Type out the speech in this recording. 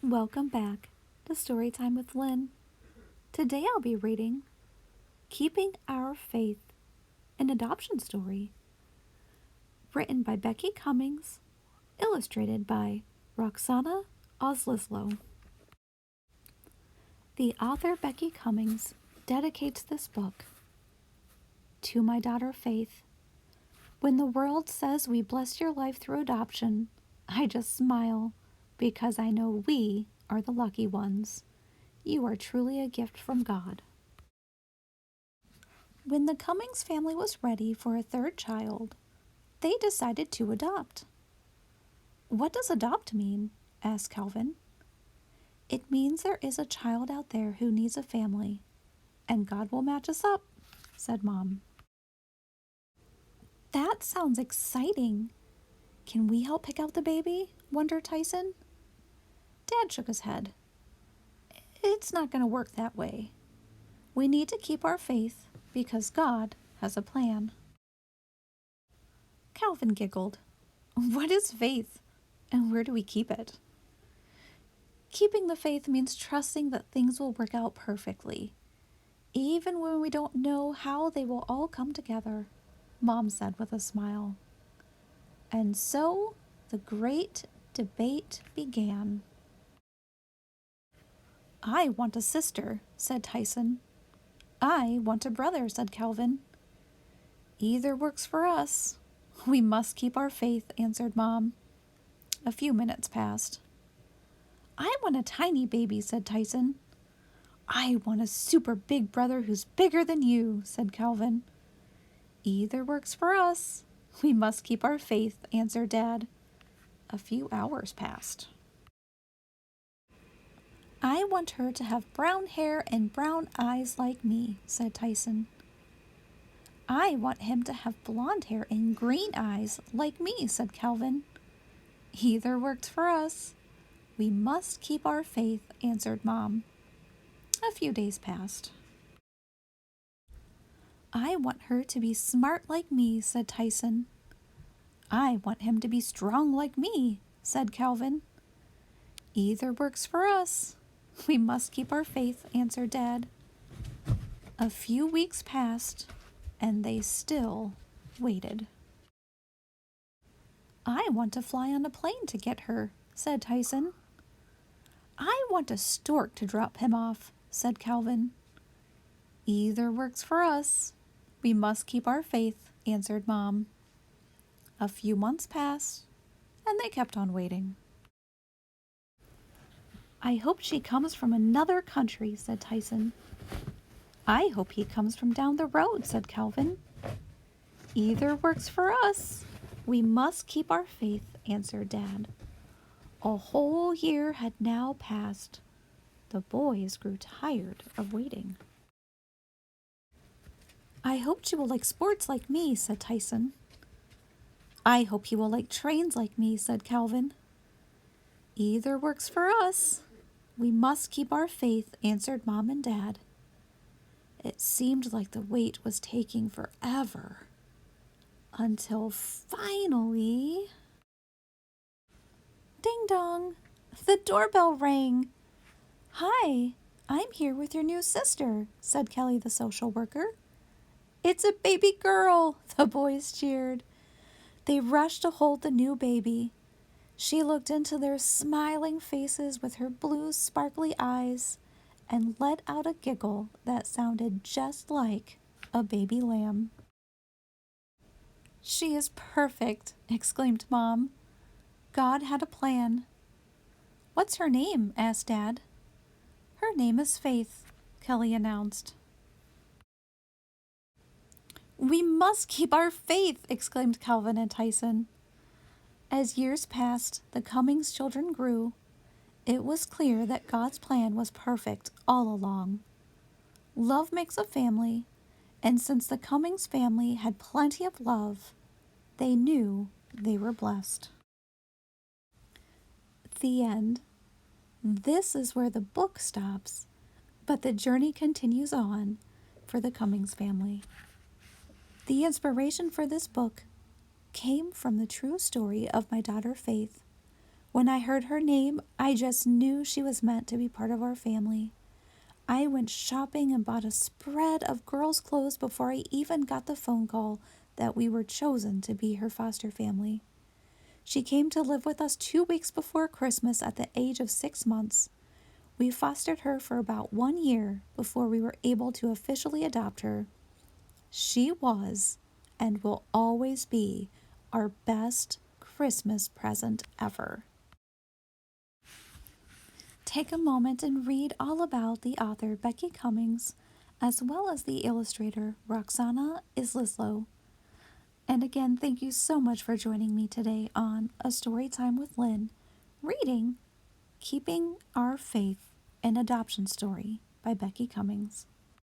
Welcome back to Storytime with Lynn. Today I'll be reading Keeping Our Faith, an adoption story, written by Becky Cummings, illustrated by Roxana Oslislow. The author Becky Cummings dedicates this book to my daughter Faith. When the world says we bless your life through adoption, I just smile because I know we are the lucky ones. You are truly a gift from God. When the Cummings family was ready for a third child, they decided to adopt. What does adopt mean? Asked Calvin. It means there is a child out there who needs a family, and God will match us up, said Mom. That sounds exciting. Can we help pick out the baby? Wondered Tyson. Dad shook his head. It's not going to work that way. We need to keep our faith because God has a plan. Calvin giggled. What is faith, and where do we keep it? Keeping the faith means trusting that things will work out perfectly, even when we don't know how they will all come together, Mom said with a smile. And so the great debate began. I want a sister, said Tyson. I want a brother, said Calvin. Either works for us. We must keep our faith, answered Mom. A few minutes passed. I want a tiny baby, said Tyson. I want a super big brother who's bigger than you, said Calvin. Either works for us. We must keep our faith, answered Dad. A few hours passed. I want her to have brown hair and brown eyes like me, said Tyson. I want him to have blonde hair and green eyes like me, said Calvin. Either works for us. We must keep our faith, answered Mom. A few days passed. I want her to be smart like me, said Tyson. I want him to be strong like me, said Calvin. Either works for us. We must keep our faith, answered Dad. A few weeks passed, and they still waited. I want to fly on a plane to get her, said Tyson. I want a stork to drop him off, said Calvin. Either works for us. We must keep our faith, answered Mom. A few months passed, and they kept on waiting. I hope she comes from another country, said Tyson. I hope he comes from down the road, said Calvin. Either works for us. We must keep our faith, answered Dad. A whole year had now passed. The boys grew tired of waiting. I hope she will like sports like me, said Tyson. I hope he will like trains like me, said Calvin. Either works for us. We must keep our faith, answered Mom and Dad. It seemed like the wait was taking forever. Until finally... Ding dong! The doorbell rang. Hi, I'm here with your new sister, said Kelly the social worker. It's a baby girl, the boys cheered. They rushed to hold the new baby. She looked into their smiling faces with her blue, sparkly eyes and let out a giggle that sounded just like a baby lamb. She is perfect, exclaimed Mom. God had a plan. What's her name? Asked Dad. Her name is Faith, Kelly announced. We must keep our faith, exclaimed Calvin and Tyson. As years passed, the Cummings children grew. It was clear that God's plan was perfect all along. Love makes a family, and since the Cummings family had plenty of love, they knew they were blessed. The end. This is where the book stops, but the journey continues on for the Cummings family. The inspiration for this book came from the true story of my daughter Faith, When I heard her name, I just knew she was meant to be part of our family. I went shopping and bought a spread of girls' clothes before I even got the phone call that we were chosen to be her foster family. She came to live with us 2 weeks before Christmas at the age of 6 months. We fostered her for about 1 year before we were able to officially adopt her. She was and will always be our best Christmas present ever. Take a moment and read all about the author Becky Cummings, as well as the illustrator Roxana Islislow. And again, thank you so much for joining me today on A Story Time with Lynn, reading Keeping Our Faith, an Adoption Story by Becky Cummings.